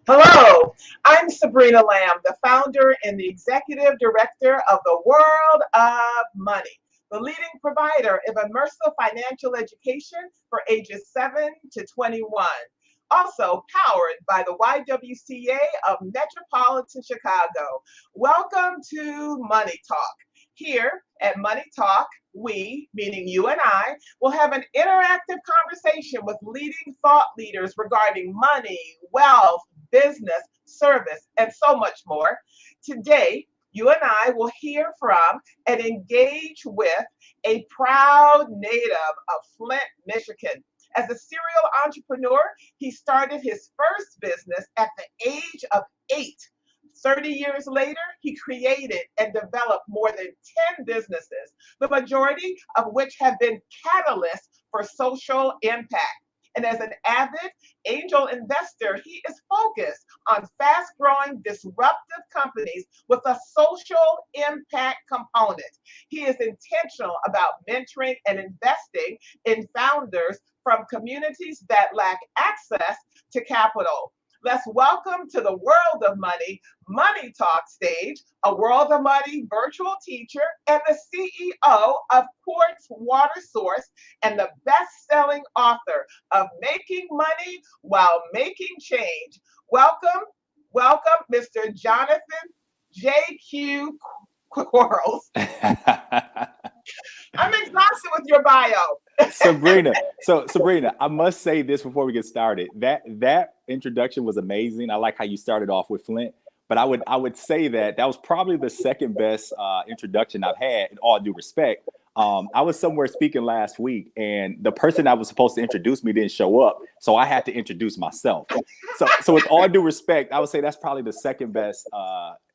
Hello, I'm Sabrina Lamb, the founder and the executive director of the World of Money, the leading provider of immersive financial education for ages 7 to 21. Also powered by the YWCA of Metropolitan Chicago. Welcome to Money Talk. Here at Money Talk, we, meaning you and I, will have an interactive conversation with leading thought leaders regarding money, wealth, business, service, and so much more. Today, you and I will hear from and engage with a proud native of Flint, Michigan. As a serial entrepreneur, he started his first business at the age of 8. 30 years later, he created and developed more than 10 businesses, the majority of which have been catalysts for social impact. And as an avid angel investor, he is focused on fast growing, disruptive companies with a social impact component. He is intentional about mentoring and investing in founders from communities that lack access to capital. Let's welcome to the World of Money, Money Talk stage, a World of Money virtual teacher and the CEO of Quartz Water Source and the best-selling author of Making Money While Making Change. Welcome, welcome, Mr. Jonathan J.Q. Quarles. I'm exhausted with your bio. Sabrina. So Sabrina, I must say this before we get started. That introduction was amazing. I like how you started off with Flint, but I would say that was probably the second best introduction I've had, in all due respect. I was somewhere speaking last week, and the person that was supposed to introduce me didn't show up, so I had to introduce myself. So with all due respect, I would say that's probably the second best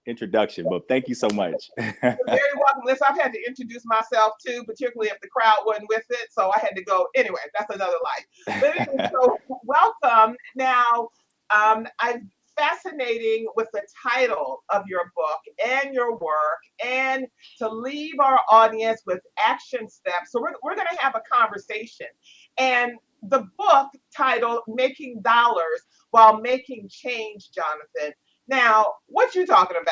introduction, but thank you so much. You're very welcome. Listen, I've had to introduce myself too, particularly if the crowd wasn't with it, so I had to go. Anyway, that's another life. But anyway, so welcome. Now, I'm fascinating with the title of your book and your work, and to leave our audience with action steps. So we're going to have a conversation. And the book titled Making Dollars While Making Change, Jonathan. Now, what you talking about?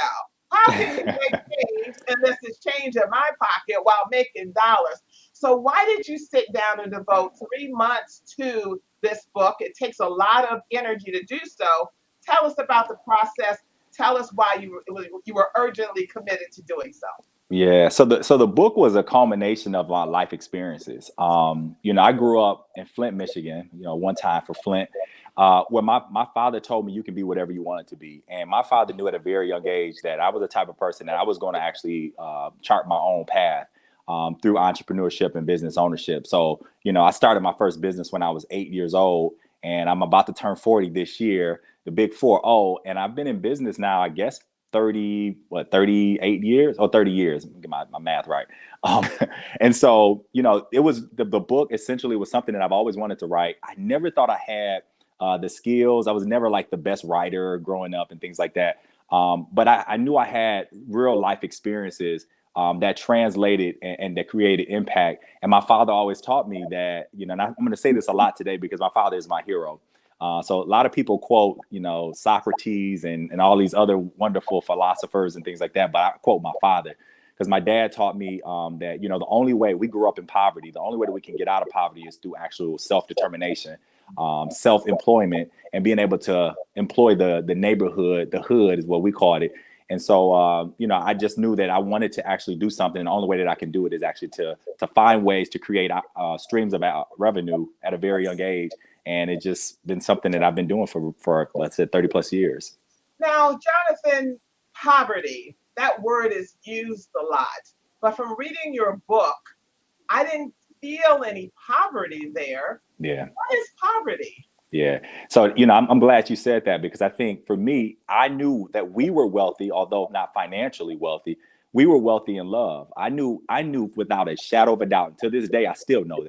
How can you make change unless it's change in my pocket while making dollars? So why did you sit down and devote 3 months to this book? It takes a lot of energy to do so. Tell us about the process. Tell us why you were urgently committed to doing so. Yeah, so the book was a culmination of my life experiences. I grew up in Flint, Michigan. One time for Flint, where my father told me you can be whatever you wanted to be, and my father knew at a very young age that I was the type of person that I was going to actually chart my own path through entrepreneurship and business ownership. So I started my first business when I was 8 years old, and I'm about to turn 40 this year, the big 40, and I've been in business now, I guess, 38 years or 30 years, get my math right. And so, it was the book essentially was something that I've always wanted to write. I never thought I had the skills. I was never like the best writer growing up and things like that. But I knew I had real life experiences that translated and that created impact. And my father always taught me that, and I'm going to say this a lot today because my father is my hero. So a lot of people quote, Socrates and all these other wonderful philosophers and things like that. But I quote my father because my dad taught me that, the only way we grew up in poverty, the only way that we can get out of poverty is through actual self-determination, self-employment, and being able to employ the neighborhood, the hood is what we called it. And so, I just knew that I wanted to actually do something. And the only way that I can do it is actually to find ways to create streams of revenue at a very young age. And it's just been something that I've been doing for let's say 30 plus years. Now, Jonathan, poverty, that word is used a lot. But from reading your book, I didn't feel any poverty there. Yeah. What is poverty? Yeah. So, I'm glad you said that, because I think for me, I knew that we were wealthy, although not financially wealthy. We were wealthy in love. I knew without a shadow of a doubt. And to this day, I still know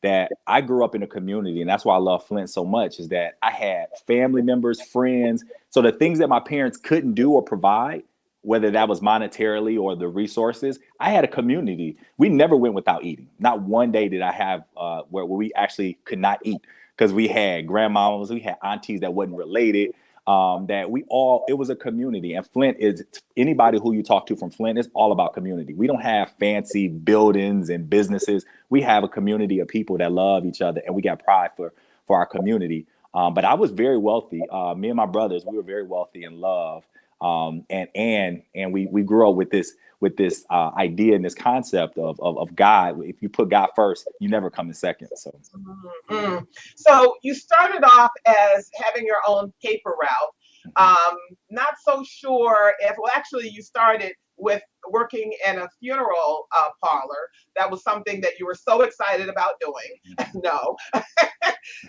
that I grew up in a community, and that's why I love Flint so much, is that I had family members, friends. So the things that my parents couldn't do or provide, whether that was monetarily or the resources, I had a community. We never went without eating. Not one day did I have where we actually could not eat, because we had grandmamas, we had aunties that wasn't related. that it was a community. And Flint is, anybody who you talk to from Flint, is all about community. We don't have fancy buildings and businesses. We have a community of people that love each other, and we got pride for our community. But I was very wealthy. Me and my brothers, we were very wealthy in love. And we grew up with this idea and this concept of God. If you put God first, you never come in second. So, So you started off as having your own paper route. Not so sure if, well, actually, you started with working in a funeral parlor. That was something that you were so excited about doing. No.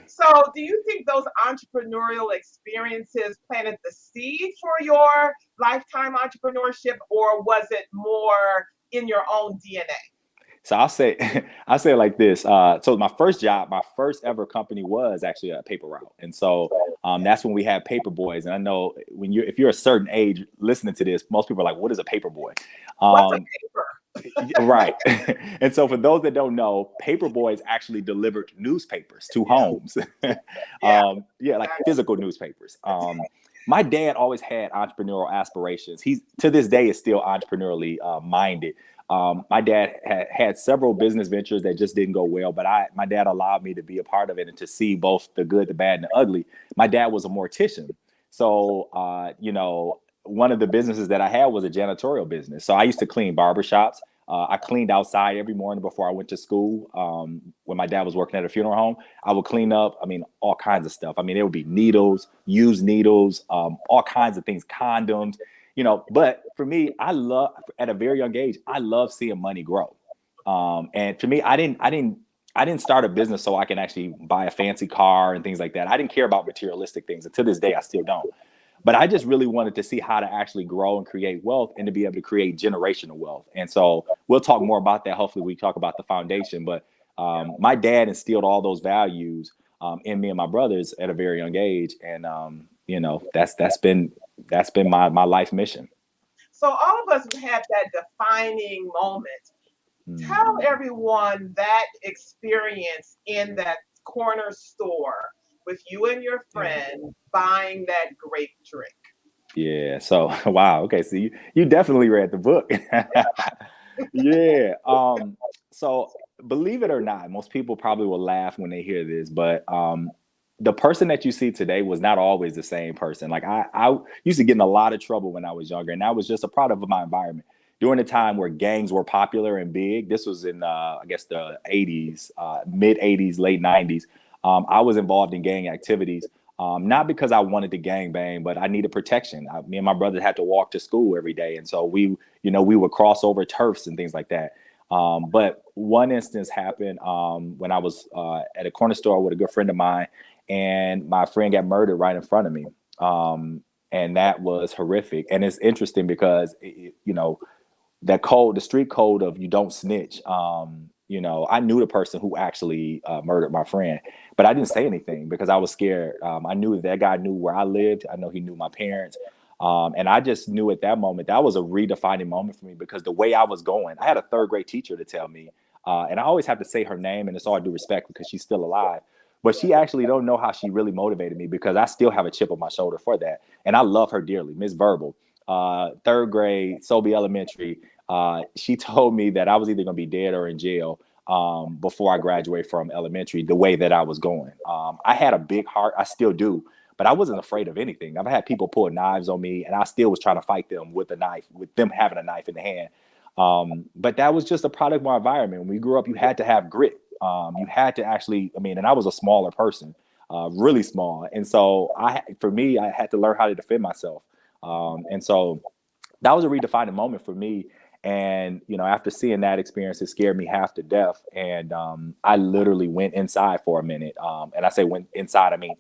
So do you think those entrepreneurial experiences planted the seed for your lifetime entrepreneurship, or was it more in your own DNA? So I'll say it like this. So my first ever company was actually a paper route. And so that's when we had paper boys. And I know if you're a certain age listening to this, most people are like, what is a paper boy? What's a paper? Right. And so for those that don't know, paper boys actually delivered newspapers to homes. Like physical newspapers. My dad always had entrepreneurial aspirations. He's, to this day, is still entrepreneurially minded. My dad had several business ventures that just didn't go well, but my dad allowed me to be a part of it and to see both the good, the bad, and the ugly. My dad was a mortician. So, one of the businesses that I had was a janitorial business. So I used to clean barbershops. I cleaned outside every morning before I went to school. When my dad was working at a funeral home, I would clean up, all kinds of stuff. There would be needles, used needles, all kinds of things, condoms. But for me, at a very young age, I love seeing money grow. And for me, I didn't start a business so I can actually buy a fancy car and things like that. I didn't care about materialistic things. And to this day, I still don't. But I just really wanted to see how to actually grow and create wealth and to be able to create generational wealth. And so we'll talk more about that. Hopefully we talk about the foundation. But my dad instilled all those values in me and my brothers at a very young age. And, that's been my life mission. So all of us have that defining moment. Tell everyone that experience in that corner store with you and your friend buying that grape drink. Yeah. So, wow. Okay. So you definitely read the book. Yeah. So believe it or not, most people probably will laugh when they hear this, but the person that you see today was not always the same person. Like I used to get in a lot of trouble when I was younger, and that was just a product of my environment. During the time where gangs were popular and big, this was in, I guess, the 80s, mid 80s, late 90s. I was involved in gang activities, not because I wanted to gang bang, but I needed protection. Me and my brother had to walk to school every day. And so we would cross over turfs and things like that. But one instance happened when I was at a corner store with a good friend of mine, and my friend got murdered right in front of me. And that was horrific. And it's interesting because, that code, the street code of you don't snitch. I knew the person who actually murdered my friend, but I didn't say anything because I was scared. I knew that guy knew where I lived. I know he knew my parents. And I just knew at that moment, that was a redefining moment for me, because the way I was going, I had a third grade teacher to tell me, and I always have to say her name, and it's all due respect because she's still alive, but she actually don't know how she really motivated me, because I still have a chip on my shoulder for that. And I love her dearly, Miss Verbal, third grade, Sobey Elementary. She told me that I was either going to be dead or in jail before I graduated from elementary, the way that I was going. I had a big heart. I still do, but I wasn't afraid of anything. I've had people pull knives on me, and I still was trying to fight them with a knife, with them having a knife in the hand. But that was just a product of my environment. When we grew up, you had to have grit. You had to actually, and I was a smaller person, really small. And so for me, I had to learn how to defend myself. And so that was a redefining moment for me. And, after seeing that experience, it scared me half to death. And I literally went inside for a minute. And I say went inside, I mean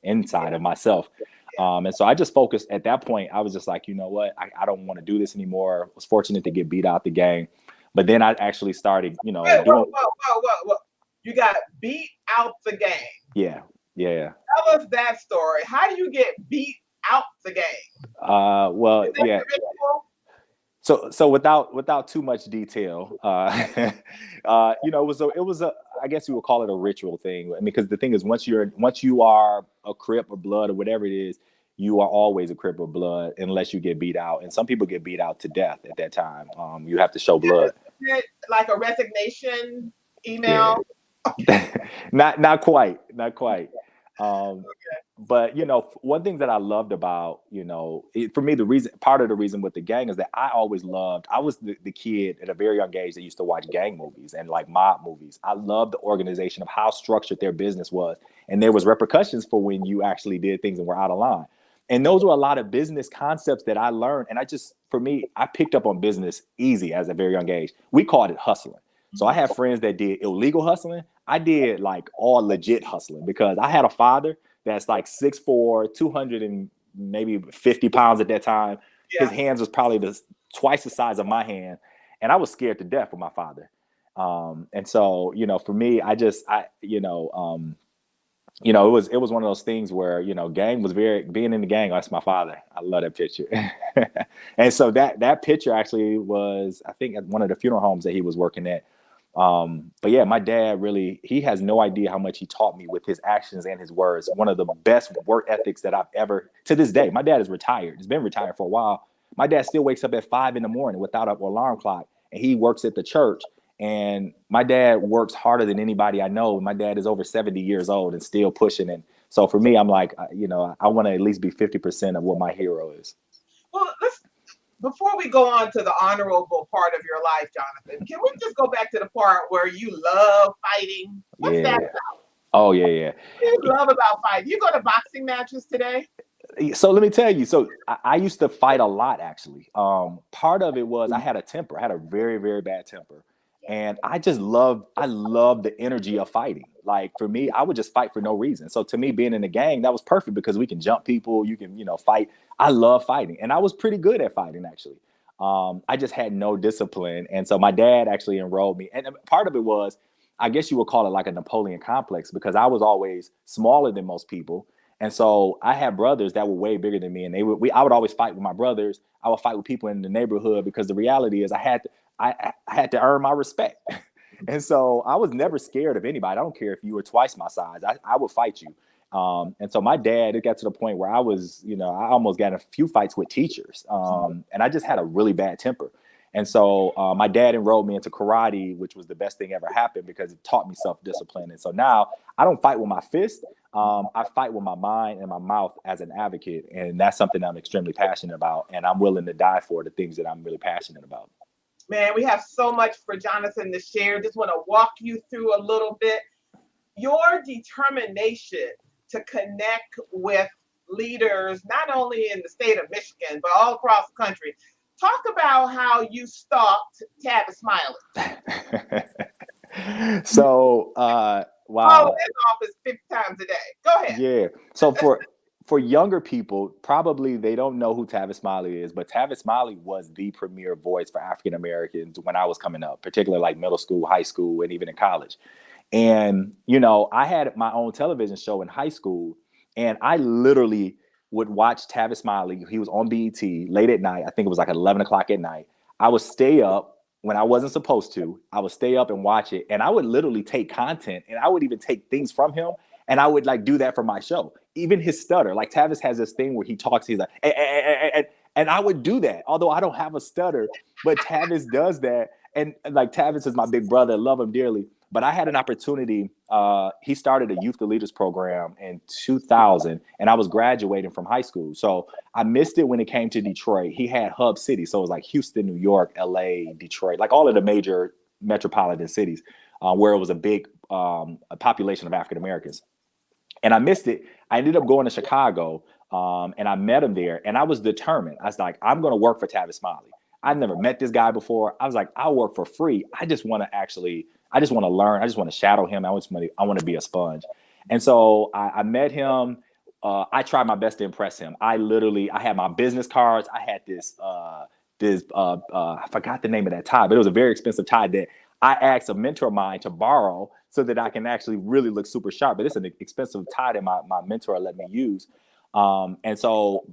inside of myself. And so I just focused at that point. I was just like, you know what? I don't want to do this anymore. I was fortunate to get beat out the game. But then I actually started, Whoa. You got beat out the game. Yeah. Tell us that story. How do you get beat out the game? Well, yeah. So without too much detail, it was a I guess you would call it a ritual thing. I mean, because the thing is, once you are a Crip or Blood or whatever it is, you are always a Crip or Blood unless you get beat out, and some people get beat out to death at that time. You have to show blood. Like a resignation email. Yeah, not quite. Um, but one thing that I loved about for me, part of the reason with the gang is that I was the kid at a very young age that used to watch gang movies and like mob movies. I loved the organization of how structured their business was, and there was repercussions for when you actually did things and were out of line. And those were a lot of business concepts that I learned, and I picked up on business easy as a very young age. We called it hustling. So I have friends that did illegal hustling. I did like all legit hustling because I had a father that's like 6'4", 200 and maybe 50 pounds at that time. Yeah. His hands was probably twice the size of my hand. And I was scared to death of my father. And so, for me, it was one of those things where, gang was being in the gang. That's my father. I love that picture. And so that picture actually was, I think, at one of the funeral homes that he was working at. But yeah, my dad he has no idea how much he taught me with his actions and his words. One of the best work ethics that I've ever, to this day. My dad is retired. He's been retired for a while. My dad still wakes up at 5 a.m. without an alarm clock, and he works at the church. And my dad works harder than anybody I know. My dad is over 70 years old and still pushing. And so for me, I'm like, I want to at least be 50% of what my hero is. Well, before we go on to the honorable part of your life, Jonathan, can we just go back to the part where you love fighting? What's that about? Oh, yeah. What do you love about fighting? You go to boxing matches today? So let me tell you. So I used to fight a lot, actually. Part of it was I had a temper. I had a very, very bad temper. And I love the energy of fighting. Like for me, I would just fight for no reason. So to me, being in the gang, that was perfect because we can jump people, you can, fight. I love fighting. And I was pretty good at fighting, actually. I just had no discipline. And so my dad actually enrolled me. And part of it was, I guess you would call it like a Napoleon complex because I was always smaller than most people. And so I had brothers that were way bigger than me. And I would always fight with my brothers. I would fight with people in the neighborhood because the reality is I had to earn my respect. And so I was never scared of anybody. I don't care if you were twice my size. I would fight you. And so my dad, it got to the point where I was, I almost got in a few fights with teachers. And I just had a really bad temper. And so my dad enrolled me into karate, which was the best thing ever happened because it taught me self-discipline. And so now I don't fight with my fist. I fight with my mind and my mouth as an advocate. And that's something I'm extremely passionate about. And I'm willing to die for the things that I'm really passionate about. Man, we have so much for Jonathan to share. Just want to walk you through a little bit. Your determination to connect with leaders, not only in the state of Michigan, but all across the country. Talk about how you stalked Tavis Smiley. So, wow. Call his office 50 times a day. Go ahead. Yeah. So for younger people, probably they don't know who Tavis Smiley is, but Tavis Smiley was the premier voice for African Americans when I was coming up, particularly like middle school, high school, and even in college. And, I had my own television show in high school, and I literally would watch Tavis Smiley. He was on BET late at night. I think it was like 11 o'clock at night. I would stay up when I wasn't supposed to. I would stay up and watch it. And I would literally take content, and I would even take things from him. And I would like do that for my show. Even his stutter, like Tavis has this thing where he talks, he's like, and I would do that. Although I don't have a stutter, but Tavis does that. And like Tavis is my big brother, love him dearly. But I had an opportunity. He started a Youth to Leaders program in 2000, and I was graduating from high school. So I missed it when it came to Detroit. He had hub cities. So it was like Houston, New York, LA, Detroit, like all of the major metropolitan cities where it was a big population of African Americans. And I missed it. I ended up going to Chicago and I met him there, and I was determined. I was like, I'm going to work for Tavis Smiley. I've never met this guy before. I was like, I'll work for free. I just want to learn. I just want to shadow him. I want to be a sponge. And so I met him. I tried my best to impress him. I had my business cards. I had this, I forgot the name of that tie, but it was a very expensive tie that I asked a mentor of mine to borrow so that I can actually really look super sharp. But it's an expensive tie that my mentor let me use. And so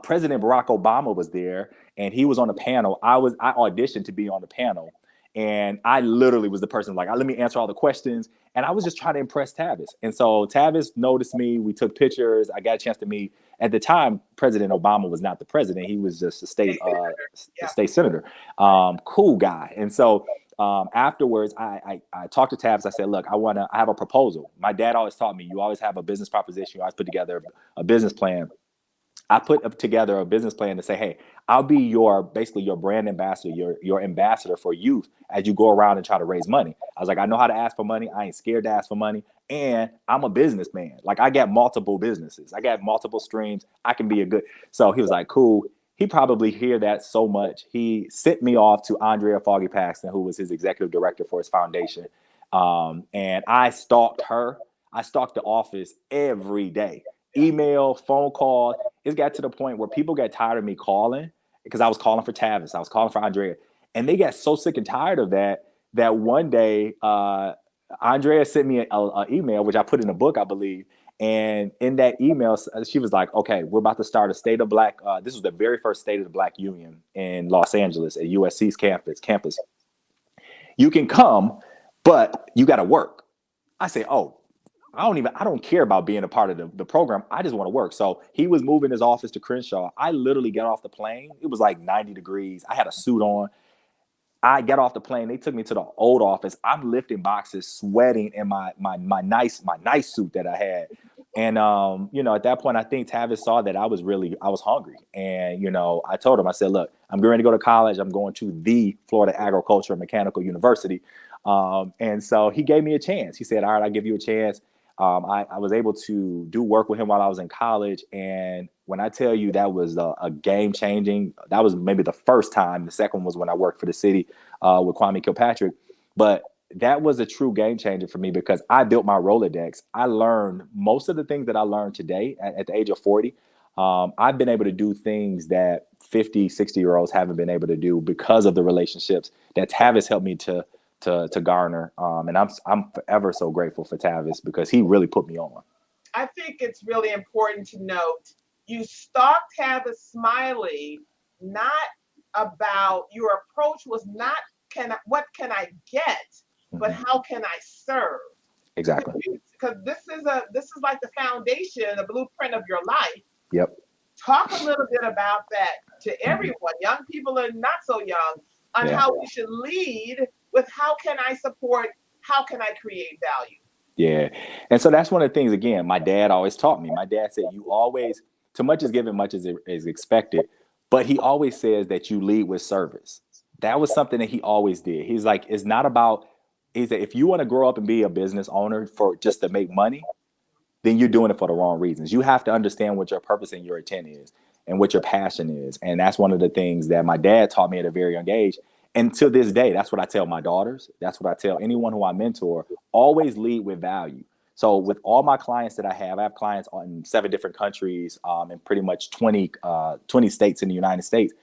President Barack Obama was there, and he was on the panel. I auditioned to be on the panel, and I literally was the person like, let me answer all the questions. And I was just trying to impress Tavis. And so Tavis noticed me. We took pictures. I got a chance to meet. At the time, President Obama was not the president. He was just a state senator. Cool guy. And so afterwards, I talked to Tavis. I said, look, I have a proposal. My dad always taught me, you always have a business proposition. You always put together a business plan. I put together a business plan to say, hey, I'll be basically your brand ambassador, your ambassador for youth as you go around and try to raise money. I was like, I know how to ask for money. I ain't scared to ask for money. And I'm a businessman. Like, I got multiple businesses. I got multiple streams. I can be so he was like, cool. He probably hear that so much. He sent me off to Andrea Foggy Paxton, who was his executive director for his foundation. And I stalked her. I stalked the office every day. Email, phone call. It got to the point where people got tired of me calling because I was calling for Tavis. I was calling for Andrea. And they got so sick and tired of that one day, Andrea sent me an email, which I put in a book, I believe. And in that email, she was like, okay, we're about to start a State of Black. This was the very first State of the Black Union in Los Angeles at USC's campus. You can come, but you got to work. I say, oh, I don't care about being a part of the program. I just want to work. So he was moving his office to Crenshaw. I literally got off the plane. It was like 90 degrees. I had a suit on. I got off the plane. They took me to the old office. I'm lifting boxes, sweating in my nice suit that I had. And, at that point, I think Tavis saw that I was hungry. And, I told him, I said, look, I'm getting ready to go to college. I'm going to the Florida Agricultural and Mechanical University. And so he gave me a chance. He said, all right, I'll give you a chance. I was able to do work with him while I was in college. And when I tell you that was a game changing, that was maybe the first time. The second was when I worked for the city with Kwame Kilpatrick. But that was a true game changer for me because I built my Rolodex. I learned most of the things that I learned today at the age of 40. I've been able to do things that 50, 60-year-olds haven't been able to do because of the relationships that Tavis helped me to garner. And I'm forever so grateful for Tavis because he really put me on. I think it's really important to note you stalked Tavis Smiley, not about your approach was not what can I get, but how can I serve? Exactly. Because this is like the foundation, the blueprint of your life. Yep. Talk a little bit about that to everyone, young people and not so young, on how we should lead with how can I support, how can I create value? Yeah. And so that's one of the things, again, my dad always taught me. My dad said, you always, too much is given, much is expected. But he always says that you lead with service. That was something that he always did. He's like, it's not about, is that if you want to grow up and be a business owner for just to make money, then you're doing it for the wrong reasons. You have to understand what your purpose and your intent is and what your passion is. And that's one of the things that my dad taught me at a very young age. And to this day, that's what I tell my daughters. That's what I tell anyone who I mentor, always lead with value. So with all my clients that I have clients in 7 different countries and pretty much 20 states in the United States.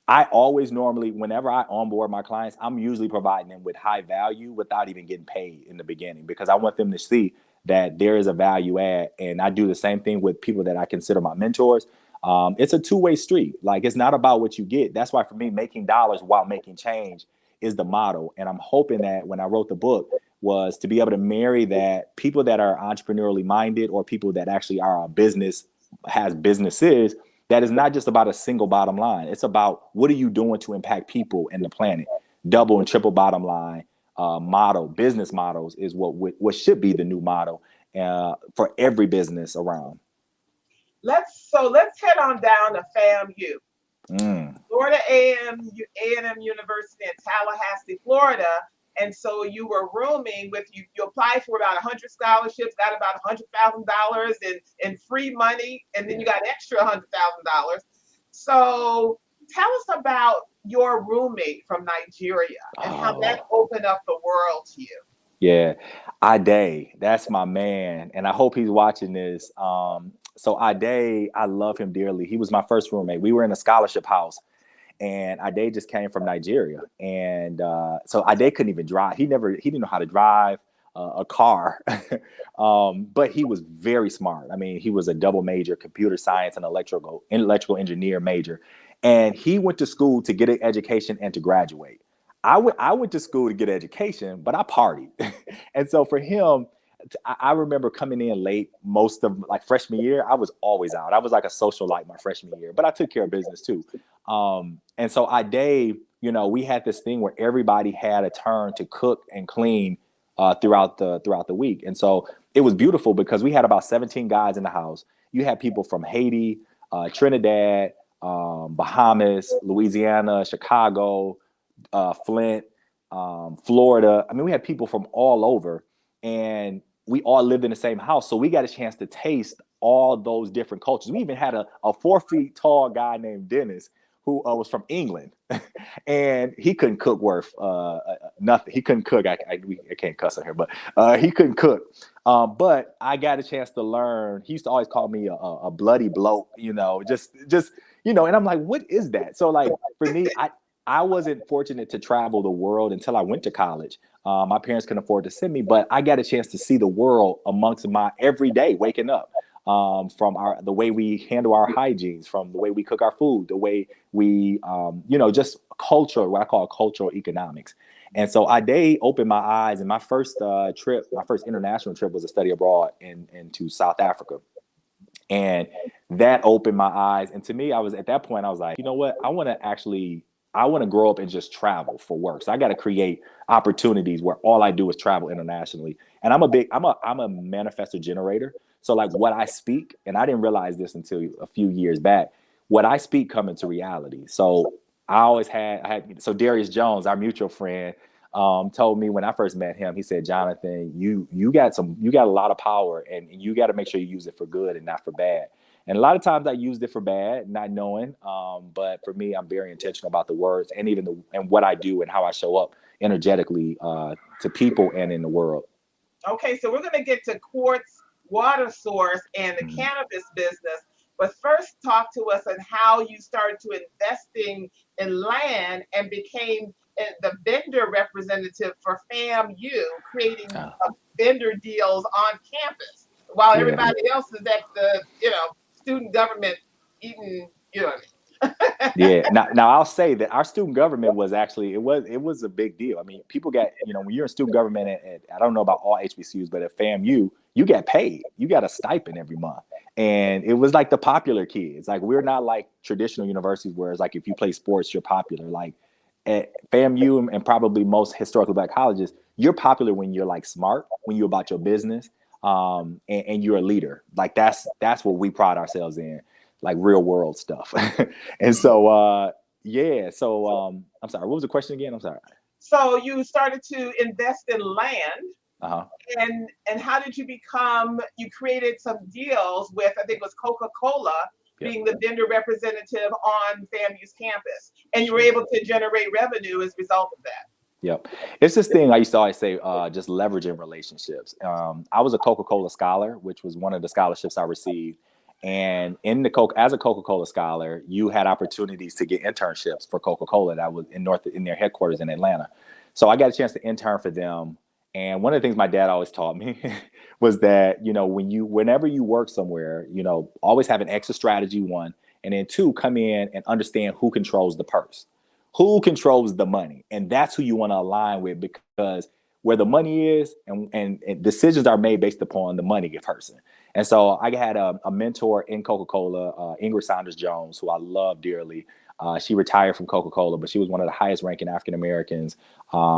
I always whenever I onboard my clients, I'm usually providing them with high value without even getting paid in the beginning, because I want them to see that there is a value add. And I do the same thing with people that I consider my mentors. It's a two-way street. Like, it's not about what you get. That's why for me, making dollars while making change is the motto. And I'm hoping that when I wrote the book was to be able to marry that people that are entrepreneurially minded or people that actually are businesses, that is not just about a single bottom line. It's about what are you doing to impact people and the planet. Double and triple bottom line business models is what should be the new model for every business around. Let's head on down to FAMU. Florida A&M University in Tallahassee, Florida. And so you were rooming with you applied for about 100 scholarships, got about $100,000 in free money, and then you got extra $100,000. So tell us about your roommate from Nigeria and how that opened up the world to you. Yeah, Ade, that's my man. And I hope he's watching this. So Ade, I love him dearly. He was my first roommate. We were in a scholarship house. And Ade just came from Nigeria. And so Ade couldn't even drive. He didn't know how to drive. a car. But he was very smart. I mean, he was a double major, computer science and electrical engineer major. And he went to school to get an education and to graduate. I went to school to get an education, but I partied. And so for him, I remember coming in late most of like freshman year. I was always out. I was like a socialite my freshman year, but I took care of business too. And so Dave, we had this thing where everybody had a turn to cook and clean throughout the week. And so it was beautiful because we had about 17 guys in the house. You had people from Haiti, Trinidad, Bahamas, Louisiana, Chicago, Flint, Florida. I mean, we had people from all over, and we all lived in the same house. So we got a chance to taste all those different cultures. We even had a 4 feet tall guy named Dennis who was from England, and he couldn't cook worth nothing. He couldn't cook. I can't cuss on here, but he couldn't cook. But I got a chance to learn. He used to always call me a bloody bloke, just and I'm like, what is that? So like for me, I wasn't fortunate to travel the world until I went to college. My parents couldn't afford to send me, but I got a chance to see the world amongst my everyday waking up. From the way we handle our hygienes, from the way we cook our food, the way we, just culture, what I call cultural economics. And so Ade opened my eyes, and my first international trip was a study abroad into South Africa. And that opened my eyes. And to me, at that point, I was like, you know what? I want to grow up and just travel for work. So I got to create opportunities where all I do is travel internationally. And I'm a manifestor generator. So like what I speak, and I didn't realize this until a few years back, what I speak come into reality. So so Darius Jones, our mutual friend, told me when I first met him, he said, Jonathan, you got a lot of power, and you got to make sure you use it for good and not for bad. And a lot of times I used it for bad, not knowing. But for me, I'm very intentional about the words and even and what I do and how I show up energetically to people and in the world. Okay, so we're going to get to Quartz water source and the cannabis business. But first, talk to us on how you started to investing in land and became the vendor representative for FAMU, creating vendor deals on campus, while everybody else is at the student government eating. Yeah. Now I'll say that our student government was actually it was a big deal. I mean, people got when you're in student government at I don't know about all HBCUs, but at FAMU you get paid. You got a stipend every month, and it was like the popular kids. Like we're not like traditional universities where it's like if you play sports you're popular. Like at FAMU and probably most historically black colleges, you're popular when you're like smart, when you're about your business, and you're a leader. Like that's what we pride ourselves in. Like real world stuff. And so, I'm sorry, what was the question again? I'm sorry. So you started to invest in land, and how did you you created some deals with, I think it was Coca-Cola, being the vendor representative on FAMU's campus, and you were able to generate revenue as a result of that. Yep. It's this thing I used to always say, just leveraging relationships. I was a Coca-Cola scholar, which was one of the scholarships I received. And as a Coca-Cola scholar, you had opportunities to get internships for Coca-Cola that was in their headquarters in Atlanta. So I got a chance to intern for them. And one of the things my dad always taught me was that, whenever you work somewhere, always have an exit strategy, one, and then two, come in and understand who controls the purse, who controls the money. And that's who you want to align with, because where the money is and decisions are made based upon the money person. And so I had a mentor in Coca-Cola, Ingrid Saunders Jones, who I love dearly. She retired from Coca-Cola, but she was one of the highest ranking African Americans.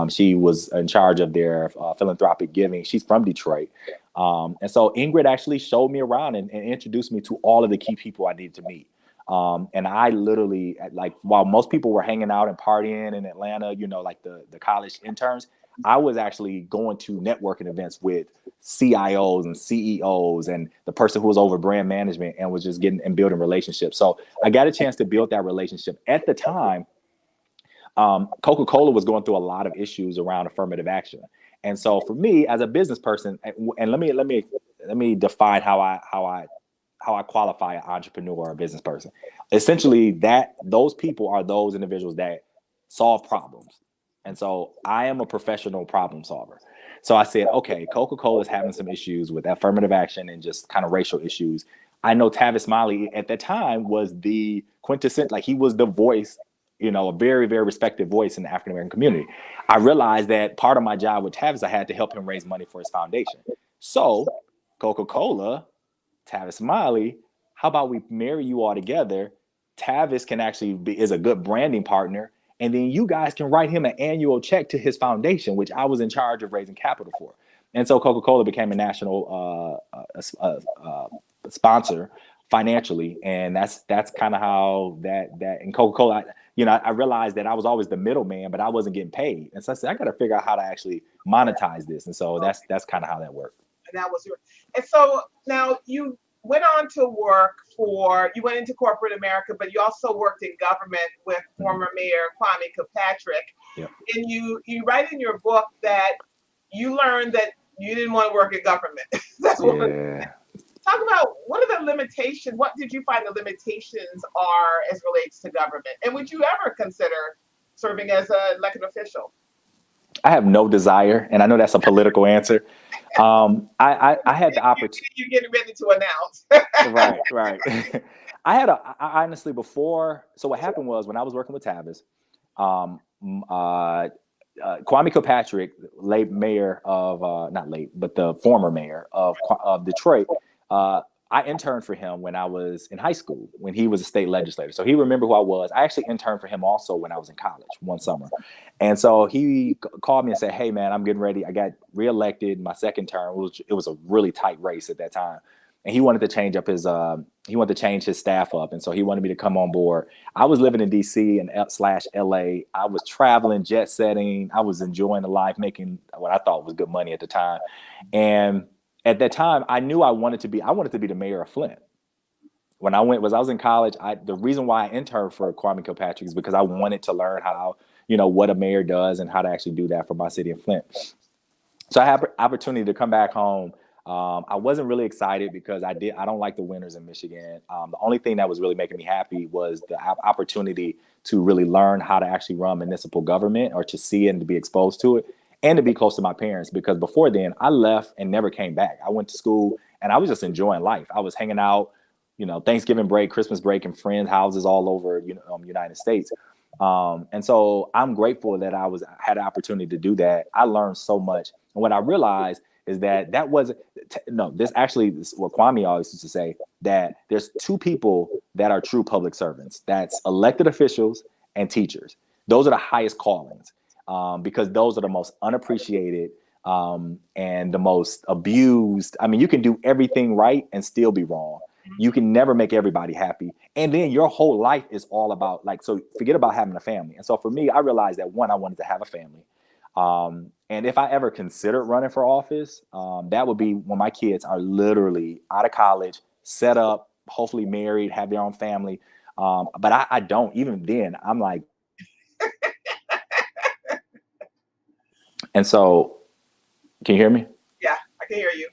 She was in charge of their philanthropic giving. She's from Detroit. And so Ingrid actually showed me around and introduced me to all of the key people I needed to meet. And I literally, like, while most people were hanging out and partying in Atlanta, like the college interns, I was actually going to networking events with CIOs and CEOs and the person who was over brand management, and was just getting and building relationships. So I got a chance to build that relationship. At the time, Coca-Cola was going through a lot of issues around affirmative action. And so for me as a business person, and let me define how I qualify an entrepreneur or a business person. Essentially, those people are those individuals that solve problems. And so I am a professional problem solver. So I said, okay, Coca-Cola is having some issues with affirmative action and just kind of racial issues. I know Tavis Smiley at that time was the quintessential, like he was the voice, a very, very respected voice in the African-American community. I realized that part of my job with Tavis, I had to help him raise money for his foundation. So Coca-Cola, Tavis Smiley, how about we marry you all together? Tavis can actually is a good branding partner. And then you guys can write him an annual check to his foundation, which I was in charge of raising capital for. And so Coca-Cola became a national sponsor financially. And that's kind of how that and Coca-Cola, I realized that I was always the middleman, but I wasn't getting paid. And so I said, I got to figure out how to actually monetize this. And so that's kind of how that worked. And that was and so now you went on to work you went into corporate America, but you also worked in government with former Mayor Kwame Kilpatrick. Yep. And you write in your book that you learned that you didn't want to work in government. That's what. Yeah. Talk about what are the limitations? What did you find the limitations are as relates to government? And would you ever consider serving as an elected official? I have no desire, and I know that's a political answer. I had the opportunity. You're getting ready to announce. Right. I honestly before. So what happened was when I was working with Tavis, Kwame Kilpatrick, late mayor of not late, but the former mayor of Detroit. I interned for him when I was in high school, when he was a state legislator. So he remembered who I was. I actually interned for him also when I was in college one summer. And so he called me and said, hey, man, I'm getting ready. I got reelected my second term. It was a really tight race at that time. And he wanted to change up he wanted to change his staff up. And so he wanted me to come on board. I was living in DC and /LA. I was traveling, jet setting. I was enjoying the life, making what I thought was good money at the time. And at that time, I knew I wanted to be the mayor of Flint. When I was in college, the reason why I interned for Kwame Kilpatrick is because I wanted to learn how, what a mayor does and how to actually do that for my city of Flint. So I had opportunity to come back home. I wasn't really excited because I don't like the winters in Michigan. The only thing that was really making me happy was the opportunity to really learn how to actually run municipal government, or to see it and to be exposed to it, and to be close to my parents, because before then I left and never came back. I went to school and I was just enjoying life. I was hanging out, Thanksgiving break, Christmas break, in friends' houses all over, United States. And so I'm grateful that I had an opportunity to do that. I learned so much. And what I realized is that this is what Kwame always used to say, that there's two people that are true public servants. That's elected officials and teachers. Those are the highest callings. Because those are the most unappreciated and the most abused. I mean, you can do everything right and still be wrong. You can never make everybody happy. And then your whole life is all about so forget about having a family. And so for me, I realized that I wanted to have a family. And if I ever considered running for office, that would be when my kids are literally out of college, set up, hopefully married, have their own family. But I don't. Even then, I'm like, and so, can you hear me? Yeah, I can hear you.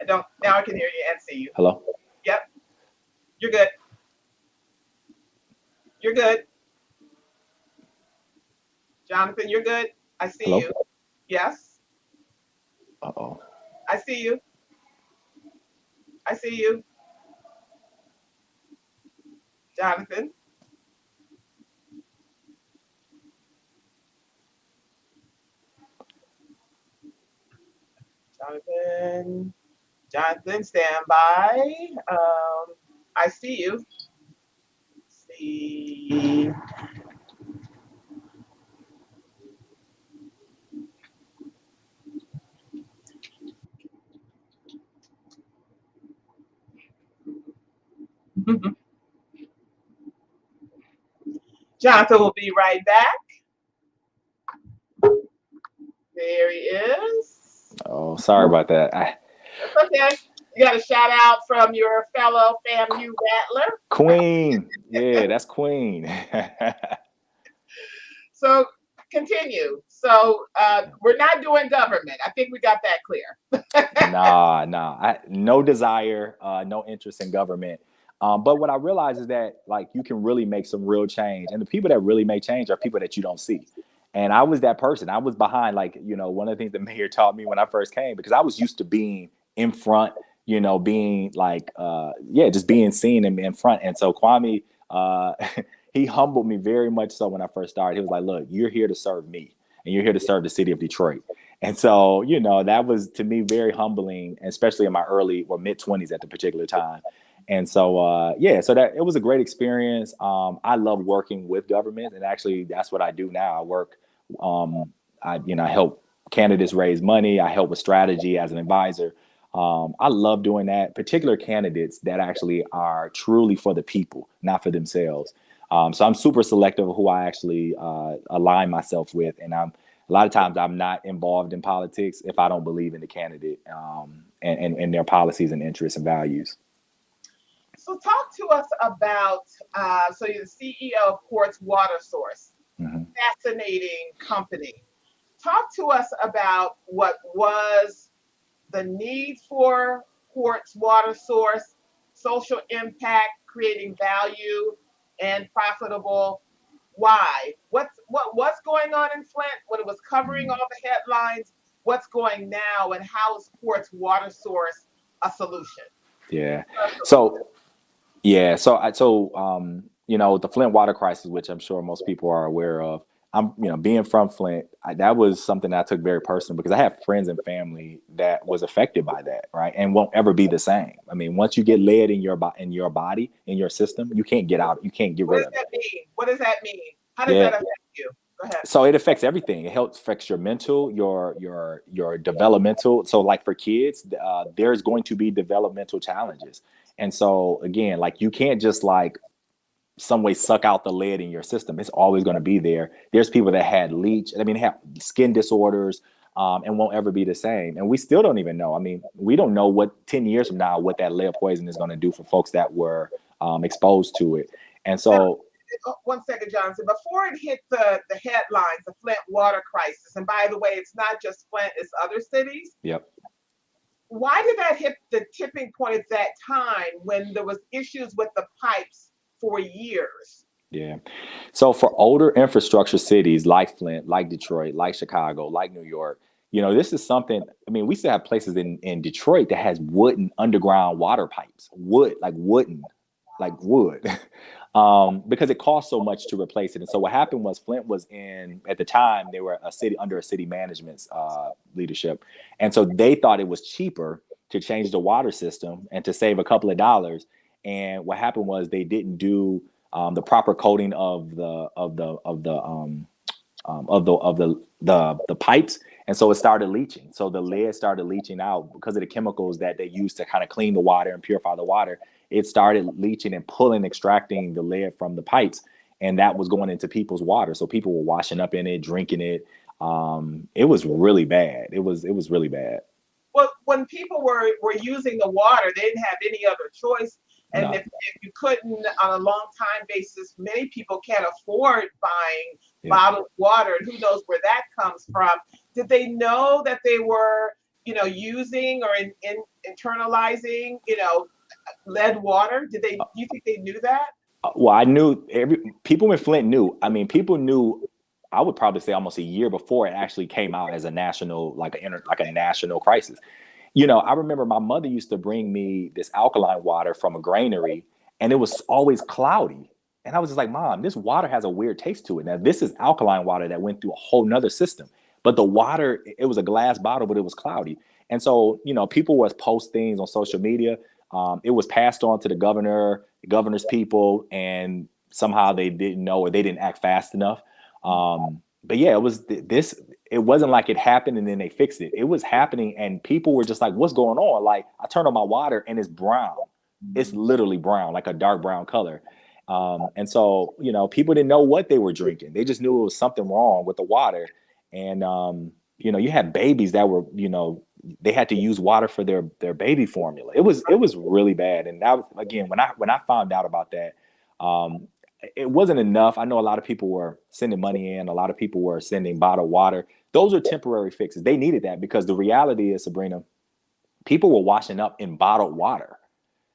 Now I can hear you and see you. Hello? Yep. You're good. You're good. Jonathan, you're good. I see Hello? you. Yes. Uh-oh. I see you. I see you. Jonathan. Jonathan, stand by. I see you. See. Jonathan will be right back. There he is. Oh, sorry about that. That's okay. You got a shout out from your fellow FAMU battler. Queen. Yeah, that's Queen. So continue. So we're not doing government. I think we got that clear. Nah. No desire, no interest in government. But what I realize is that you can really make some real change. And the people that really make change are people that you don't see. And I was that person. I was behind, like, one of the things the mayor taught me when I first came, because I was used to being in front, being like, just being seen and in front. And so Kwame, he humbled me very much so when I first started. He was like, look, you're here to serve me and you're here to serve the city of Detroit. And so, that was to me very humbling, especially in my early or mid 20s at the particular time. And so, so that it was a great experience. I love working with government, and actually that's what I do now. I work, I help candidates raise money. I help with strategy as an advisor. I love doing that, particular candidates that actually are truly for the people, not for themselves. So I'm super selective of who I actually align myself with. And a lot of times I'm not involved in politics if I don't believe in the candidate and their policies and interests and values. So talk to us about, so you're the CEO of Quartz Water Source, fascinating company. Talk to us about what was the need for Quartz Water Source, social impact, creating value, and profitable. Why? What was going on in Flint when it was covering all the headlines? What's going now, and how is Quartz Water Source a solution? Yeah. So the Flint water crisis, which I'm sure most people are aware of, being from Flint, that was something that I took very personal, because I have friends and family that was affected by that, right? And won't ever be the same. I mean, once you get lead in your body, in your system, you can't get out. You can't get rid of it. What does that mean? How does that affect you? Go ahead. So it affects everything. It affects your mental, your developmental. So like for kids, there's going to be developmental challenges. And so again, like you can't just like some way suck out the lead in your system. It's always going to be there. There's people that had have skin disorders, and won't ever be the same. And we still don't even know. I mean, we don't know what 10 years from now, what that lead poison is going to do for folks that were exposed to it. And so, 1 second, Johnson. Before it hit the headlines, the Flint water crisis, and by the way, it's not just Flint, it's other cities. Yep. Why did that hit the tipping point at that time when there was issues with the pipes for years? Yeah. So for older infrastructure cities like Flint, like Detroit, like Chicago, like New York, this is something. I mean, we still have places in Detroit that has wooden underground water pipes, wood, because it costs so much to replace it. And so what happened was Flint was at the time, they were a city under a city management's leadership. And so they thought it was cheaper to change the water system and to save a couple of dollars. And what happened was they didn't do the proper coating of the pipes, and so it started leaching. So the lead started leaching out because of the chemicals that they used to kind of clean the water and purify the water. It started leaching and extracting the lead from the pipes, and that was going into people's water. So people were washing up in it, drinking it. It was really bad. It was really bad. Well, when people were using the water, they didn't have any other choice. And no. If you couldn't on a long time basis, many people can't afford buying bottled water, and who knows where that comes from. Did they know that they were, using or internalizing, lead water? Do you think they knew that? Well, I knew people in Flint knew. I mean, people knew. I would probably say almost a year before it actually came out as a national, like a national crisis. I remember my mother used to bring me this alkaline water from a granary, and it was always cloudy. And I was just like, Mom, this water has a weird taste to it. Now, this is alkaline water that went through a whole nother system. But the water, it was a glass bottle, but it was cloudy. And so, people would post things on social media. It was passed on to the governor's people, and somehow they didn't know, or they didn't act fast enough. But yeah, it was this. It wasn't like it happened and then they fixed it. It was happening, and people were just like, "What's going on?" Like, I turned on my water and it's brown. It's literally brown, like a dark brown color. And so, people didn't know what they were drinking. They just knew it was something wrong with the water. And you had babies that were, they had to use water for their baby formula. It was really bad. And that was, again, when I found out about that, it wasn't enough. I know a lot of people were sending money in. A lot of people were sending bottled water. Those are temporary fixes. They needed that because the reality is, Sabrina, people were washing up in bottled water.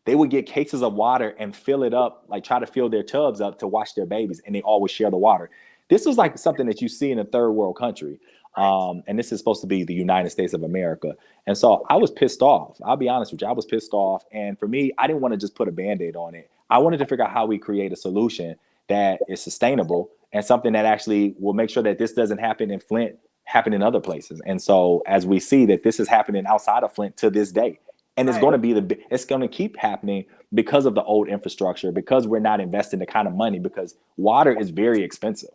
They would get cases of water and fill it up, like try to fill their tubs up to wash their babies, and they always share the water. This was like something that you see in a third world country. And this is supposed to be the United States of America. And so I was pissed off. I'll be honest with you. I was pissed off. And for me, I didn't want to just put a Band-Aid on it. I wanted to figure out how we create a solution that is sustainable and something that actually will make sure that this doesn't happen in Flint, happen in other places. And so as we see that this is happening outside of Flint to this day, and it's going to it's going to keep happening because of the old infrastructure, because we're not investing the kind of money, because water is very expensive,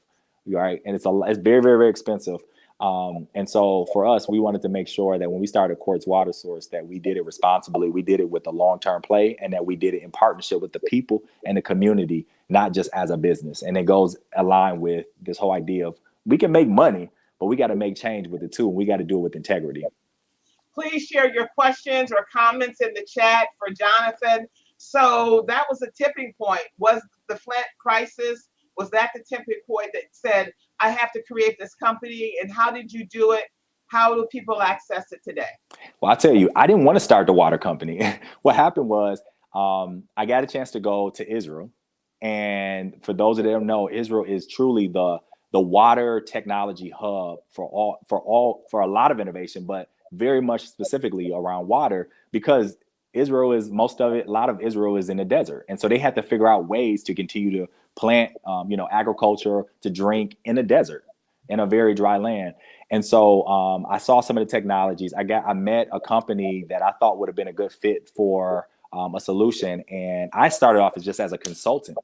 right? And it's very, very, very expensive. And so for us, we wanted to make sure that when we started Quartz Water Source, that we did it responsibly, we did it with a long-term play, and that we did it in partnership with the people and the community, not just as a business. And it goes aligned with this whole idea of we can make money, but we got to make change with it too. And we got to do it with integrity. Please share your questions or comments in the chat for Jonathan. So that was a tipping point. Was the Flint Crisis, was that the tipping point that said, I have to create this company? And how did you do it? How do people access it today? Well, I'll tell you, I didn't want to start the water company. What happened was I got a chance to go to Israel. And for those that don't know, Israel is truly the water technology hub for a lot of innovation, but very much specifically around water, because Israel is a lot of Israel is in the desert. And so they had to figure out ways to continue to plant, agriculture to drink in the desert, in a very dry land. And so I saw some of the technologies. I met a company that I thought would have been a good fit for a solution. And I started off as a consultant,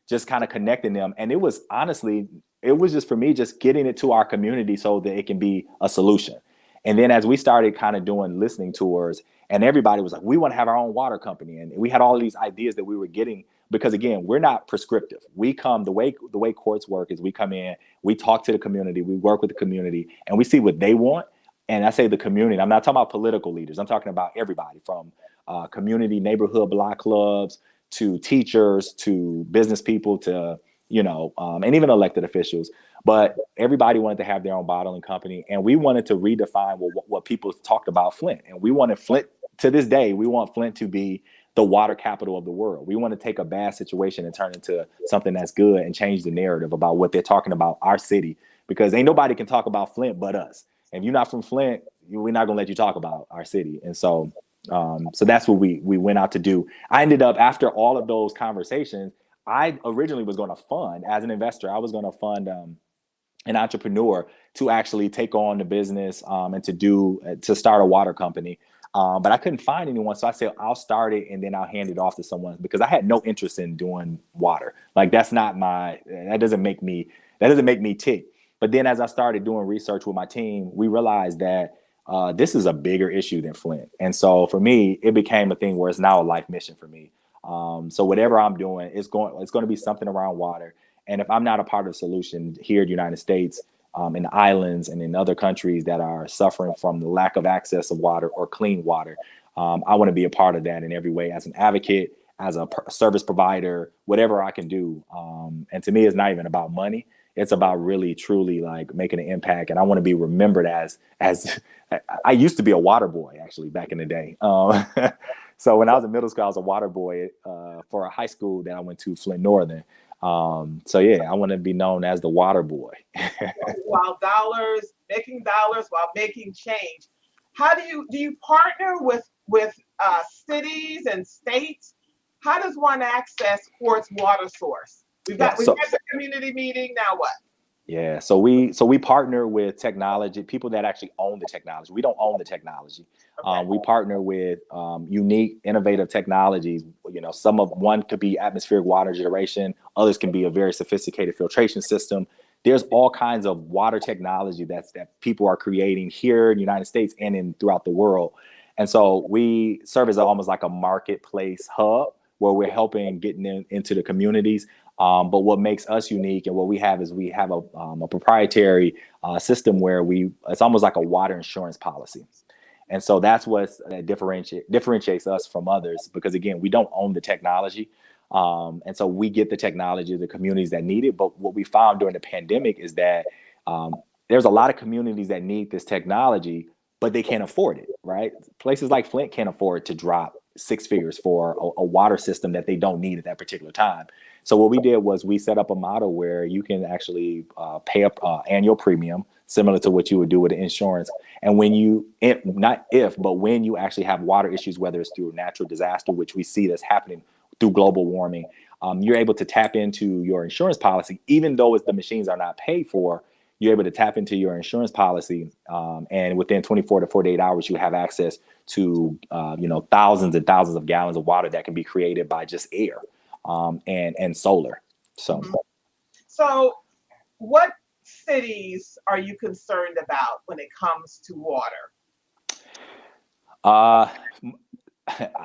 just kind of connecting them. And it was just for me, just getting it to our community so that it can be a solution. And then as we started kind of doing listening tours, and everybody was like, we want to have our own water company. And we had all these ideas that we were getting, because again, we're not prescriptive. We come, the way Quartz work is we come in, we talk to the community, we work with the community, and we see what they want. And I say the community, I'm not talking about political leaders. I'm talking about everybody from community, neighborhood block clubs, to teachers, to business people, to, and even elected officials. But everybody wanted to have their own bottling company. And we wanted to redefine what people talked about Flint. And we wanted Flint, to this day, we want Flint to be the water capital of the world. We want to take a bad situation and turn it into something that's good and change the narrative about what they're talking about our city, because ain't nobody can talk about Flint but us. And if you're not from Flint, we're not going to let you talk about our city. And so that's what we went out to do. I ended up, after all of those conversations, I originally was going to fund, as an investor, I was going to fund an entrepreneur to actually take on the business and to start a water company. But I couldn't find anyone. So I said, I'll start it and then I'll hand it off to someone, because I had no interest in doing water. Like, that doesn't make me tick. But then as I started doing research with my team, we realized that this is a bigger issue than Flint. And so for me, it became a thing where it's now a life mission for me. So whatever I'm doing, it's going to be something around water. And if I'm not a part of the solution here in the United States, in the islands and in other countries that are suffering from the lack of access of water or clean water, I want to be a part of that in every way, as an advocate, as a service provider, whatever I can do. And to me, it's not even about money. It's about really, truly like making an impact. And I want to be remembered as I used to be a water boy, actually, back in the day. So when I was in middle school, I was a water boy for a high school that I went to, Flint Northern. So yeah, I want to be known as the water boy. While making dollars while making change. How do you partner with cities and states? How does one access Quartz Water Source? We've had the community meeting. Now what? Yeah, so we partner with technology, people that actually own the technology. We don't own the technology. Okay. We partner with unique, innovative technologies. One could be atmospheric water generation. Others can be a very sophisticated filtration system. There's all kinds of water technology that people are creating here in the United States and throughout the world. And so we serve as almost like a marketplace hub where we're helping getting into the communities. But what makes us unique and what we have is we have a proprietary system where it's almost like a water insurance policy. And so that's what differentiates us from others, because again, we don't own the technology. And so we get the technology to the communities that need it. But what we found during the pandemic is that there's a lot of communities that need this technology, but they can't afford it, right? Places like Flint can't afford to drop six figures for a water system that they don't need at that particular time. So what we did was we set up a model where you can actually pay up annual premium, similar to what you would do with insurance. And when you, but when you actually have water issues, whether it's through natural disaster, which we see that's happening through global warming, you're able to tap into your insurance policy, even though the machines are not paid for. You're able to tap into your insurance policy, and within 24 to 48 hours, you have access to thousands and thousands of gallons of water that can be created by just air and solar. So, what cities are you concerned about when it comes to water?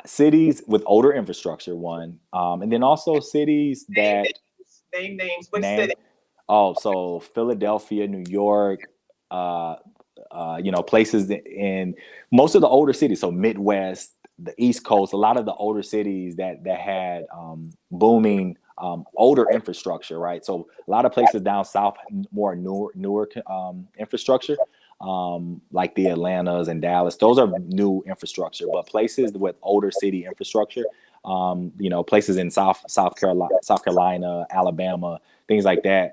Cities with older infrastructure, one, and then also cities that name names. Which city? Oh, so Philadelphia, New York, places in most of the older cities. So Midwest, the East Coast, a lot of the older cities that had booming older infrastructure, right? So a lot of places down south, more newer infrastructure, like the Atlantas and Dallas. Those are new infrastructure, but places with older city infrastructure, places in South Carolina, Alabama, things like that.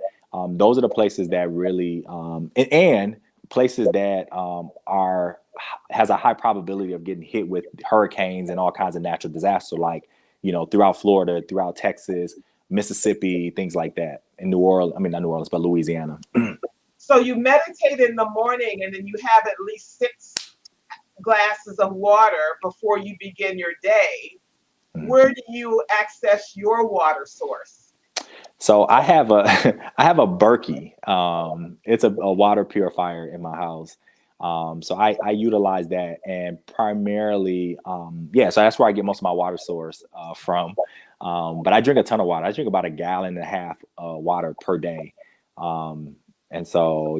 Those are the places that really, and places that has a high probability of getting hit with hurricanes and all kinds of natural disasters, like, throughout Florida, throughout Texas, Mississippi, things like that. In New Orleans, not New Orleans, but Louisiana. So you meditate in the morning and then you have at least 6 glasses of water before you begin your day. Where do you access your water source? So I have a Berkey. It's a water purifier in my house. So I utilize that, and primarily, so that's where I get most of my water source from. But I drink a ton of water. I drink about 1.5 gallons of water per day. And so,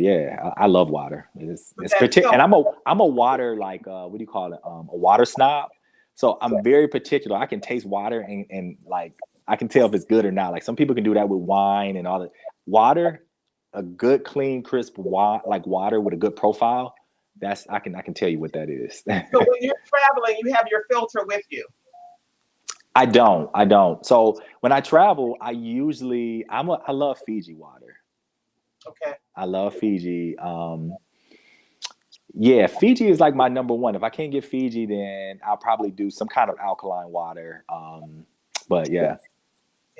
I love water. It's particular, and I'm a water, like, what do you call it? A water snob. So I'm very particular. I can taste water and like, I can tell if it's good or not. Like, some people can do that with wine and all that. Water, a good, clean, crisp water with a good profile. I can tell you what that is. So when you're traveling, you have your filter with you? I don't. So when I travel, I love Fiji water. Okay. I love Fiji. Fiji is like my number one. If I can't get Fiji, then I'll probably do some kind of alkaline water. But yeah.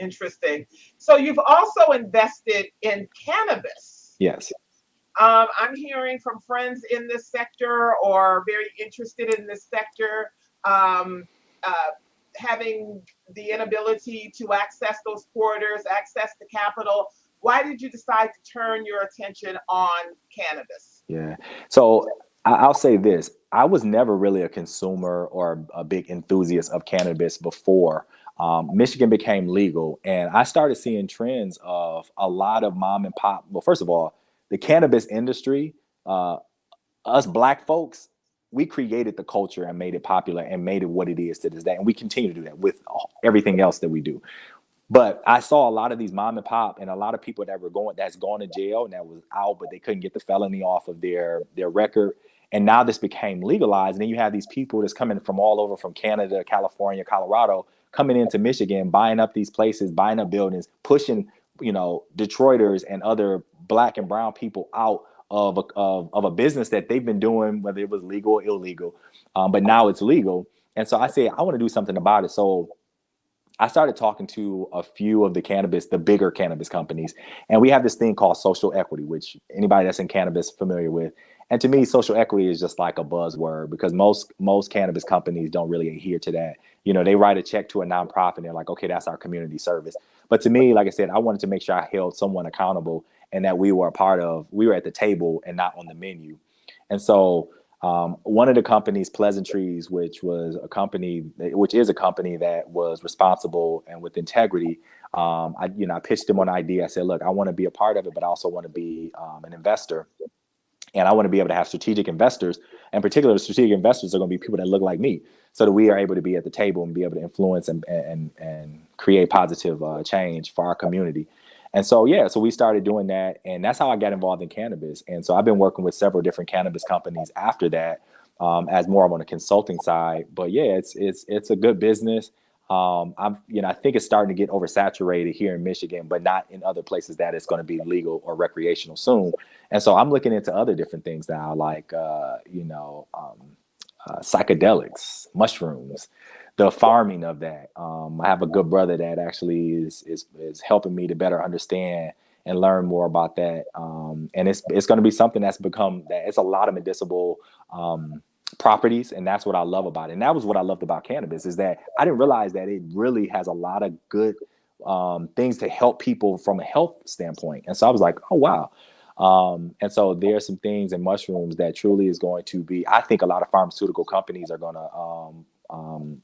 Interesting. So you've also invested in cannabis. Yes. I'm hearing from friends in this sector or very interested in this sector, having the inability to access those corridors, access the capital. Why did you decide to turn your attention on cannabis? Yeah. So I'll say this. I was never really a consumer or a big enthusiast of cannabis before Michigan became legal, and I started seeing trends of a lot of mom and pop. Well, first of all, the cannabis industry, us Black folks, we created the culture and made it popular and made it what it is to this day. And we continue to do that with everything else that we do. But I saw a lot of these mom and pop and a lot of people that's gone to jail and that was out, but they couldn't get the felony off of their record. And now this became legalized. And then you have these people that's coming from all over, from Canada, California, Colorado, coming into Michigan, buying up these places, buying up buildings, pushing, Detroiters and other Black and brown people out of a business that they've been doing, whether it was legal or illegal. But now it's legal. And so I said, I want to do something about it. So I started talking to a few of the bigger cannabis companies. And we have this thing called social equity, which anybody that's in cannabis familiar with. And to me, social equity is just like a buzzword, because most cannabis companies don't really adhere to that. They write a check to a nonprofit and they're like, okay, that's our community service. But to me, like I said, I wanted to make sure I held someone accountable and that we were at the table and not on the menu. And so one of the companies, Pleasantries, which is a company that was responsible and with integrity, I pitched them on an idea. I said, look, I want to be a part of it, but I also want to be an investor. And I want to be able to have strategic investors. And particularly, strategic investors are going to be people that look like me, so that we are able to be at the table and be able to influence and create positive change for our community. And so, so we started doing that. And that's how I got involved in cannabis. And so I've been working with several different cannabis companies after that. as more on the consulting side. But yeah, it's a good business. I think it's starting to get oversaturated here in Michigan, but not in other places that it's going to be legal or recreational soon. And so I'm looking into other different things now, like psychedelics, mushrooms, the farming of that. I have a good brother that actually is helping me to better understand and learn more about that. And it's going to be something that's become that it's a lot of medicinal properties, and that's what I love about it. And that was what I loved about cannabis, is that I didn't realize that it really has a lot of good things to help people from a health standpoint. And so I was like, oh wow. And so there's some things in mushrooms that truly is going to be, I think a lot of pharmaceutical companies are going to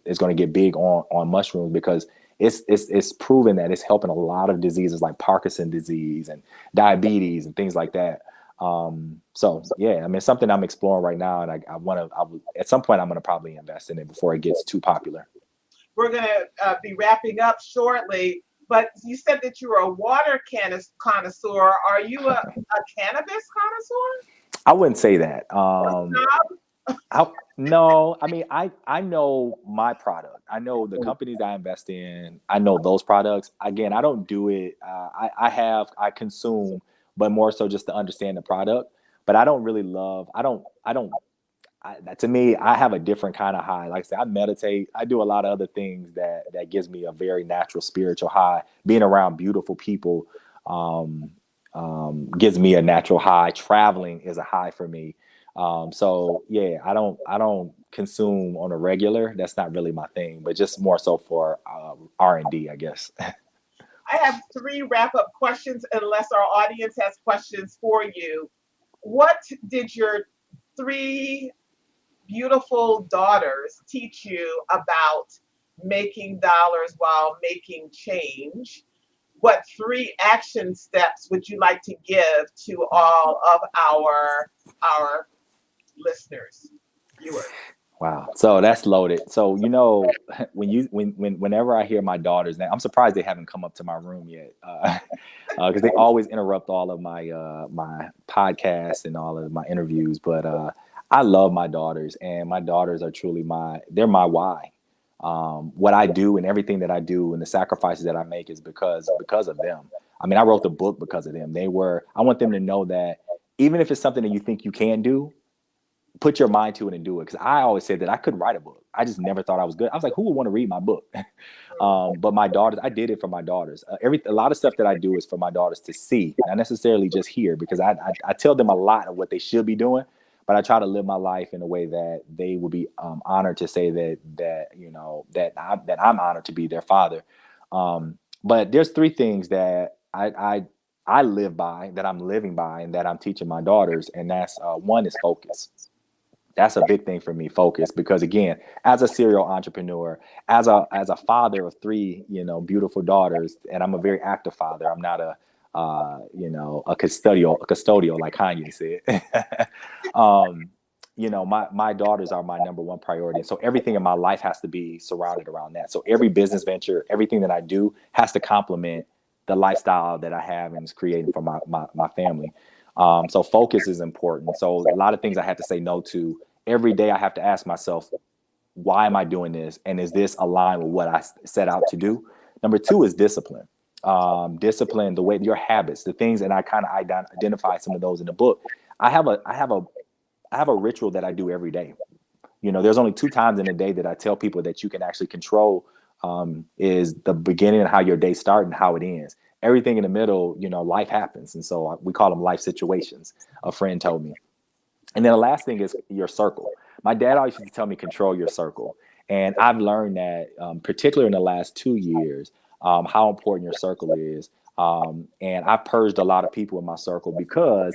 is going to get big on mushrooms, because it's proven that it's helping a lot of diseases like Parkinson's disease and diabetes and things like that. So yeah, I mean, it's something I'm exploring right now, and at some point I'm going to probably invest in it before it gets too popular. We're going to be wrapping up shortly, but you said that you were a water connoisseur. Are you a cannabis connoisseur? I wouldn't say that. No, I mean, I know my product. I know the companies I invest in. I know those products. Again, I don't do it. I consume, but more so just to understand the product. But I don't really love. To me, I have a different kind of high. Like I said, I meditate. I do a lot of other things that gives me a very natural spiritual high. Being around beautiful people gives me a natural high. Traveling is a high for me. So yeah, I don't consume on a regular. That's not really my thing, but just more so for R&D, I guess. I have 3 wrap-up questions, unless our audience has questions for you. What did your 3 beautiful daughters teach you about making dollars while making change? What 3 action steps would you like to give to all of our listeners, viewers? Wow. So that's loaded. So, whenever I hear my daughters now, I'm surprised they haven't come up to my room yet. Because they always interrupt all of my my podcasts and all of my interviews. But I love my daughters, and my daughters are truly they're my why. What I do and everything that I do and the sacrifices that I make is because of them. I mean, I wrote the book because of them. I want them to know that even if it's something that you think you can do, put your mind to it and do it. Because I always said that I couldn't write a book. I just never thought I was good. I was like, who would want to read my book? But my daughters, I did it for my daughters. A lot of stuff that I do is for my daughters to see, not necessarily just hear, because I tell them a lot of what they should be doing, but I try to live my life in a way that they will be honored to say that I'm honored to be their father. But there's 3 things that I live by, that I'm living by, and that I'm teaching my daughters, and that's one is focus. That's a big thing for me, focus, because again, as a serial entrepreneur, as a father of 3, beautiful daughters, and I'm a very active father. I'm not a custodial like Kanye said. My daughters are my number one priority. And so everything in my life has to be surrounded around that. So every business venture, everything that I do has to complement the lifestyle that I have and is creating for my family. So focus is important. So a lot of things I have to say no to. Every day I have to ask myself, why am I doing this? And is this aligned with what I set out to do? Number 2 is discipline. Discipline, the way your habits, the things, and I kind of identify some of those in the book. I have a ritual that I do every day. There's only 2 times in a day that I tell people that you can actually control, is the beginning and how your day starts and how it ends. Everything in the middle, life happens. And so we call them life situations, a friend told me. And then the last thing is your circle. My dad always used to tell me, control your circle. And I've learned that, particularly in the last 2 years, how important your circle is. And I've purged a lot of people in my circle because,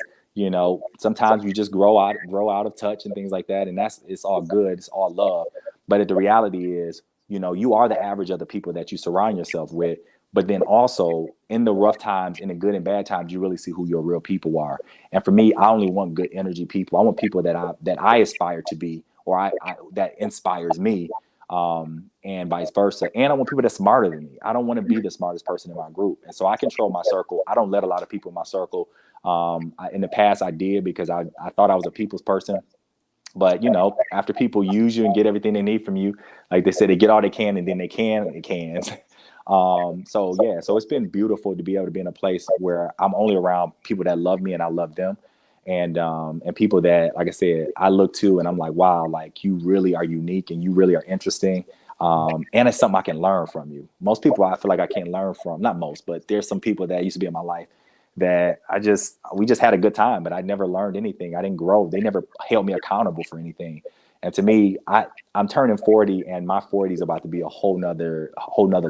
sometimes you just grow out of touch and things like that. And it's all good. It's all love. But the reality is, you are the average of the people that you surround yourself with. But then also in the rough times, in the good and bad times, you really see who your real people are. And for me, I only want good energy people. I want people that I aspire to be, or that inspires me, and vice versa. And I want people that's smarter than me. I don't want to be the smartest person in my group. And so I control my circle. I don't let a lot of people in my circle. In the past, I did, because I thought I was a people's person. But after people use you and get everything they need from you, like they said, they get all they can, and then they can. So yeah, so it's been beautiful to be able to be in a place where I'm only around people that love me and I love them, and people that, like I said, I look to and I'm like, wow, like you really are unique and you really are interesting. And it's something I can learn from you. Most people I feel like I can't learn from, not most, but there's some people that used to be in my life that we just had a good time, but I never learned anything. I didn't grow. They never held me accountable for anything. And to me, I'm turning 40, and my 40 is about to be a whole nother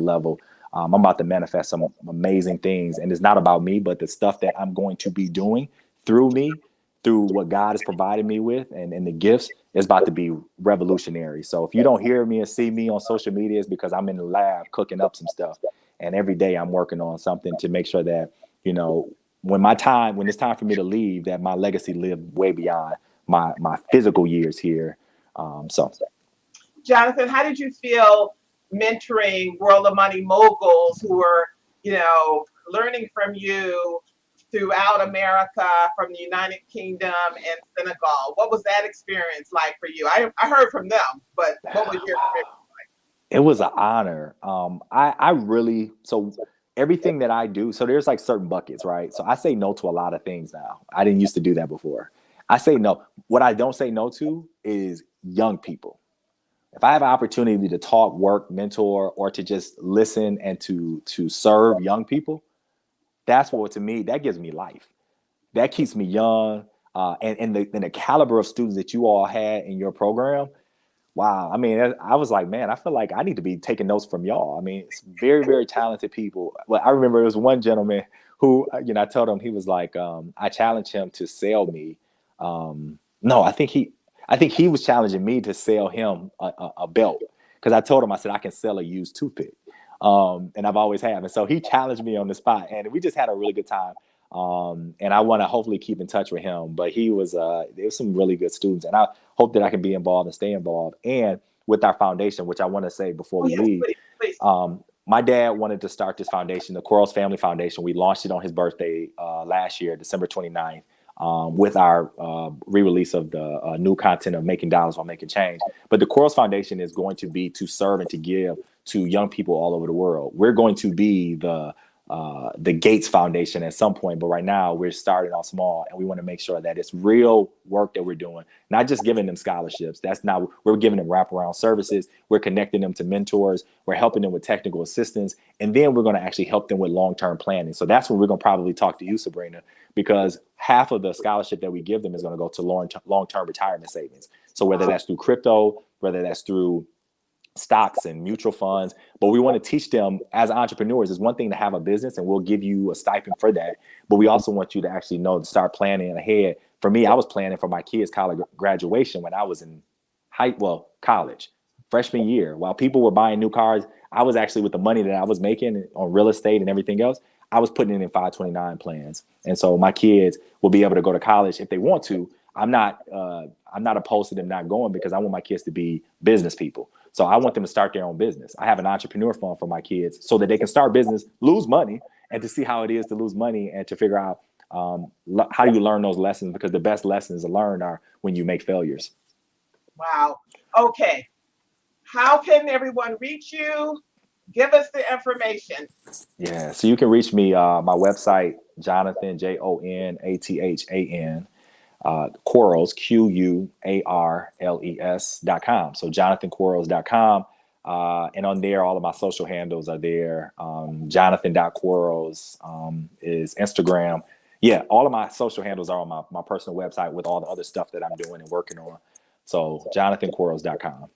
level. I'm about to manifest some amazing things, and it's not about me, but the stuff that I'm going to be doing through me, through what God has provided me with, and the gifts, is about to be revolutionary. So if you don't hear me and see me on social media, it's because I'm in the lab cooking up some stuff, and every day I'm working on something to make sure that when it's time for me to leave, that my legacy lived way beyond my physical years here. So, Jonathan, how did you feel mentoring World of Money moguls who were, learning from you throughout America, from the United Kingdom and Senegal? What was that experience like for you? I heard from them, but what was your experience? it was an honor. I really, so everything that I do, so there's like certain buckets, right? So I say no to a lot of things now. I didn't used to do that before. I say no. What I don't say no to is young people. If I have an opportunity to talk, work, mentor, or to just listen and to serve young people, that's what, to me, that gives me life. That keeps me young. And the caliber of students that you all had in your program, wow. I mean, I was like, man, I feel like I need to be taking notes from y'all. I mean, it's very, very talented people. Well, I remember there was one gentleman who, I told him, he was like, I challenged him to sell me. No, I think he was challenging me to sell him a belt, because I told him, I said, I can sell a used toothpick. And I've always have. And so he challenged me on the spot, and we just had a really good time. And I want to hopefully keep in touch with him. But there's some really good students, and I hope that I can be involved and stay involved. And with our foundation, which I want to say before we leave, please. My dad wanted to start this foundation, the Quartz Family Foundation. We launched it on his birthday last year, December 29th, with our re-release of the new content of Making Dollars While Making Change. But the Quartz Foundation is going to be to serve and to give to young people all over the world. We're going to be the Gates Foundation at some point, but right now we're starting off small, and we want to make sure that it's real work that we're doing, not just giving them scholarships. We're giving them wraparound services. We're connecting them to mentors. We're helping them with technical assistance, and then we're going to actually help them with long-term planning. So that's when we're going to probably talk to you, Sabrina, because half of the scholarship that we give them is going to go to long-term retirement savings. So whether that's through crypto, whether that's through stocks and mutual funds, but we want to teach them as entrepreneurs. It's one thing to have a business, and we'll give you a stipend for that, but we also want you to actually know to start planning ahead. For me, I was planning for my kids' college graduation when I was in college, freshman year. While people were buying new cars, I was actually, with the money that I was making on real estate and everything else, I was putting it in 529 plans. And so my kids will be able to go to college if they want to. I'm not opposed to them not going, because I want my kids to be business people. So I want them to start their own business. I have an entrepreneur fund for my kids so that they can start business, lose money, and to see how it is to lose money, and to figure out how do you learn those lessons, because the best lessons to learn are when you make failures. Wow. Okay. How can everyone reach you? Give us the information. Yeah. So you can reach me, my website, Jonathan, JONATHAN. Quarles, QUARLES.com. So JonathanQuarles.com. And on there, all of my social handles are there. Jonathan.Quarles is Instagram. Yeah, all of my social handles are on my personal website, with all the other stuff that I'm doing and working on. So JonathanQuarles.com.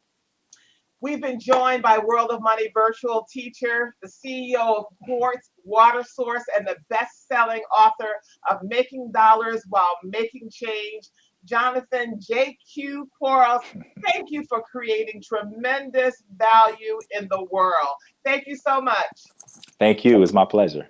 We've been joined by World of Money virtual teacher, the CEO of Quartz, water source, and the best-selling author of Making Dollars While Making Change, Jonathan J.Q. Quarles. Thank you for creating tremendous value in the world. Thank you so much. Thank you. It's my pleasure.